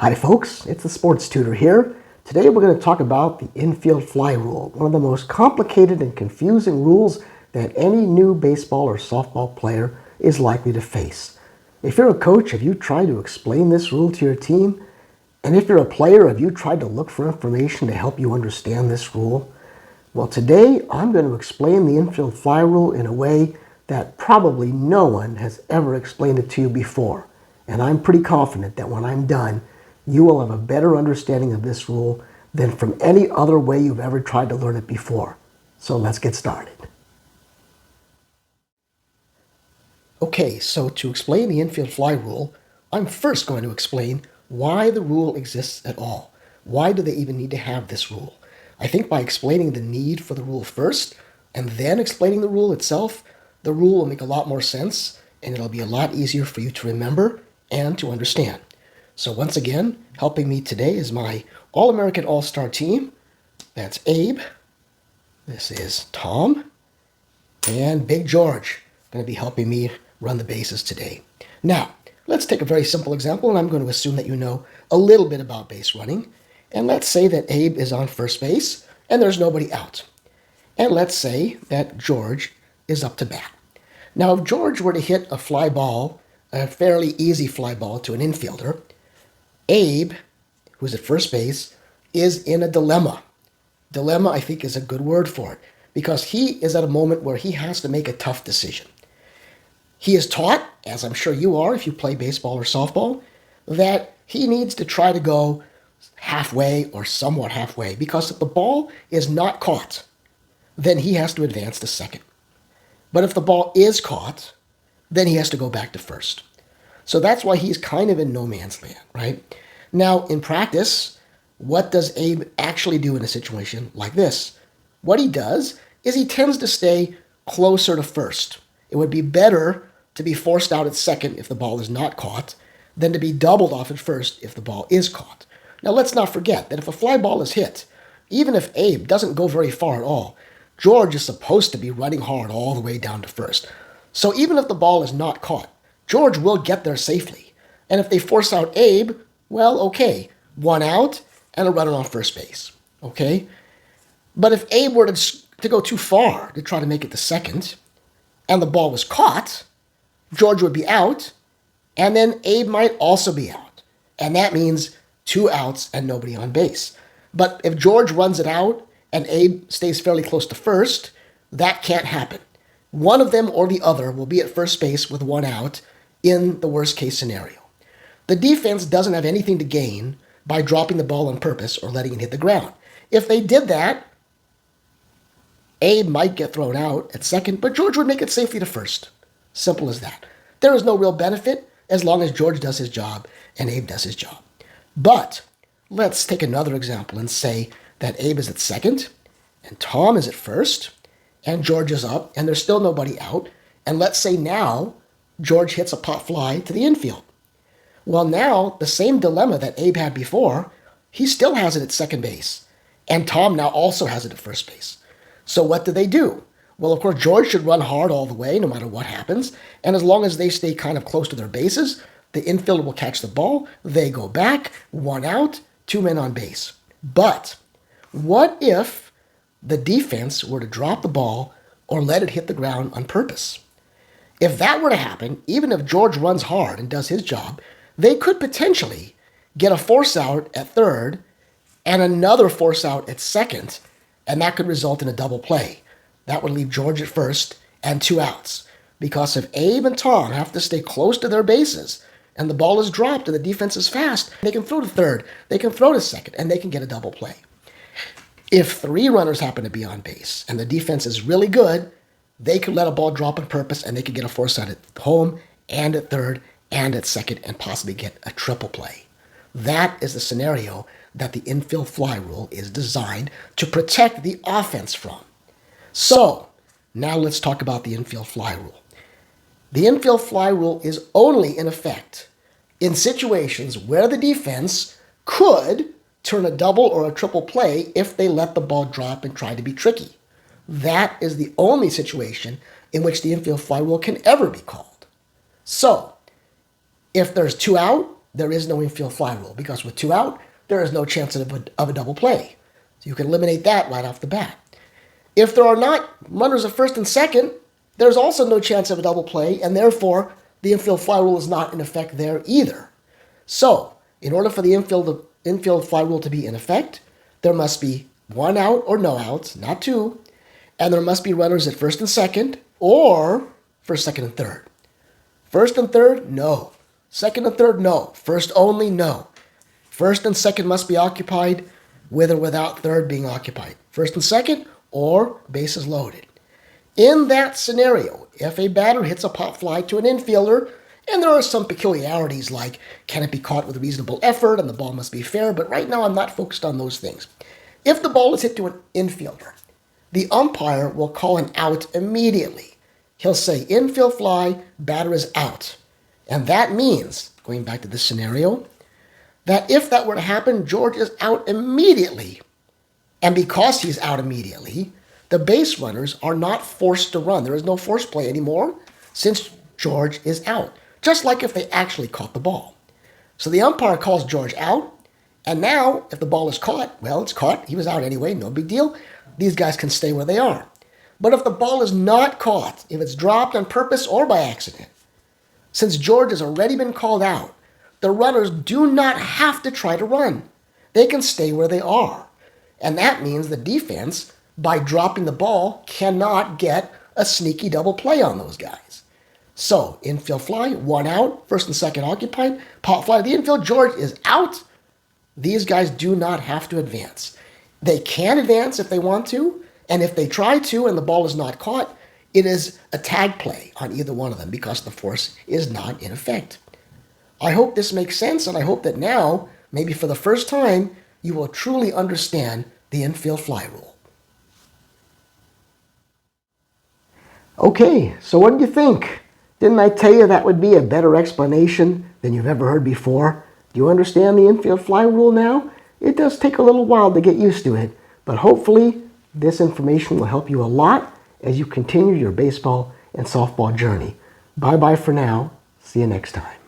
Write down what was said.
Hi folks, it's the Sports Tutor here. Today we're going to talk about the Infield Fly Rule, one of the most complicated and confusing rules that any new baseball or softball player is likely to face. If you're a coach, have you tried to explain this rule to your team? And if you're a player, have you tried to look for information to help you understand this rule? Well, today I'm going to explain the Infield Fly Rule in a way that probably no one has ever explained it to you before. And I'm pretty confident that when I'm done, you will have a better understanding of this rule than from any other way you've ever tried to learn it before. So let's get started. Okay, so to explain the Infield Fly Rule, I'm first going to explain why the rule exists at all. Why do they even need to have this rule? I think by explaining the need for the rule first, and then explaining the rule itself, the rule will make a lot more sense, and it'll be a lot easier for you to remember and to understand. So once again, helping me today is my All-American All-Star team. That's Abe. This is Tom. And Big George going to be helping me run the bases today. Now, let's take a very simple example, and I'm going to assume that you know a little bit about base running. And let's say that Abe is on first base, and there's nobody out. And let's say that George is up to bat. Now, if George were to hit a fly ball, a fairly easy fly ball to an infielder, Abe, who's at first base, is in a dilemma. Dilemma, I think, is a good word for it, because he is at a moment where he has to make a tough decision. He is taught, as I'm sure you are if you play baseball or softball, that he needs to try to go halfway or somewhat halfway, because if the ball is not caught, then he has to advance to second. But if the ball is caught, then he has to go back to first. So that's why he's kind of in no man's land, right? Now, in practice, what does Abe actually do in a situation like this? What he does is he tends to stay closer to first. It would be better to be forced out at second if the ball is not caught than to be doubled off at first if the ball is caught. Now, let's not forget that if a fly ball is hit, even if Abe doesn't go very far at all, George is supposed to be running hard all the way down to first. So even if the ball is not caught, George will get there safely. And if they force out Abe, well, okay, one out and a runner on first base, okay? But if Abe were to go too far to try to make it to second, and the ball was caught, George would be out, and then Abe might also be out. And that means 2 outs and nobody on base. But if George runs it out and Abe stays fairly close to first, that can't happen. One of them or the other will be at first base with 1 out in the worst case scenario. The defense doesn't have anything to gain by dropping the ball on purpose or letting it hit the ground. If they did that, Abe might get thrown out at second, but George would make it safely to first. Simple as that. There is no real benefit as long as George does his job and Abe does his job. But let's take another example and say that Abe is at second and Tom is at first and George is up and there's still nobody out. And let's say now George hits a pop fly to the infield. Well, now the same dilemma that Abe had before, he still has it at second base. And Tom now also has it at first base. So what do? Well, of course, George should run hard all the way, no matter what happens. And as long as they stay kind of close to their bases, the infielder will catch the ball. They go back, 1 out, 2 men on base. But what if the defense were to drop the ball or let it hit the ground on purpose? If that were to happen, even if George runs hard and does his job, they could potentially get a force out at third and another force out at second, and that could result in a double play. That would leave George at first and 2 outs. Because if Abe and Tom have to stay close to their bases and the ball is dropped and the defense is fast, they can throw to third, they can throw to second, and they can get a double play. If 3 runners happen to be on base and the defense is really good, they could let a ball drop on purpose and they could get a force out at home and at third and at second and possibly get a triple play. That is the scenario that the Infield Fly Rule is designed to protect the offense from. So, now let's talk about the Infield Fly Rule. The Infield Fly Rule is only in effect in situations where the defense could turn a double or a triple play if they let the ball drop and try to be tricky. That is the only situation in which the infield fly rule can ever be called. So, if there's 2 out there is no infield fly rule because with 2 out, there is no chance of a double play. So you can eliminate that right off the bat. If there are not runners at first and second, there's also no chance of a double play, and therefore the infield fly rule is not in effect there either. So, in order for the infield fly rule to be in effect, there must be 1 out or no outs, not 2, and there must be runners at first and second, or first, second, and third. First and third, no. Second and third, no. First only, no. First and second must be occupied with or without third being occupied. First and second, or bases loaded. In that scenario, if a batter hits a pop fly to an infielder, and there are some peculiarities like can it be caught with reasonable effort and the ball must be fair, but right now I'm not focused on those things. If the ball is hit to an infielder, the umpire will call an out immediately. He'll say infield fly, batter is out. And that means, going back to this scenario, that if that were to happen, George is out immediately. And because he's out immediately, the base runners are not forced to run. There is no force play anymore since George is out, just like if they actually caught the ball. So the umpire calls George out, and now if the ball is caught, well, it's caught. He was out anyway, no big deal. These guys can stay where they are. But if the ball is not caught, if it's dropped on purpose or by accident, since George has already been called out, the runners do not have to try to run. They can stay where they are. And that means the defense, by dropping the ball, cannot get a sneaky double play on those guys. So, infield fly, 1 out, first and second occupied, pop fly to the infield, George is out. These guys do not have to advance. They can advance if they want to, and if they try to and the ball is not caught, it is a tag play on either one of them because the force is not in effect. I hope this makes sense, and I hope that now, maybe for the first time, you will truly understand the infield fly rule. Okay, so what do you think? Didn't I tell you that would be a better explanation than you've ever heard before? Do you understand the infield fly rule now? It does take a little while to get used to it, but hopefully this information will help you a lot as you continue your baseball and softball journey. Bye-bye for now. See you next time.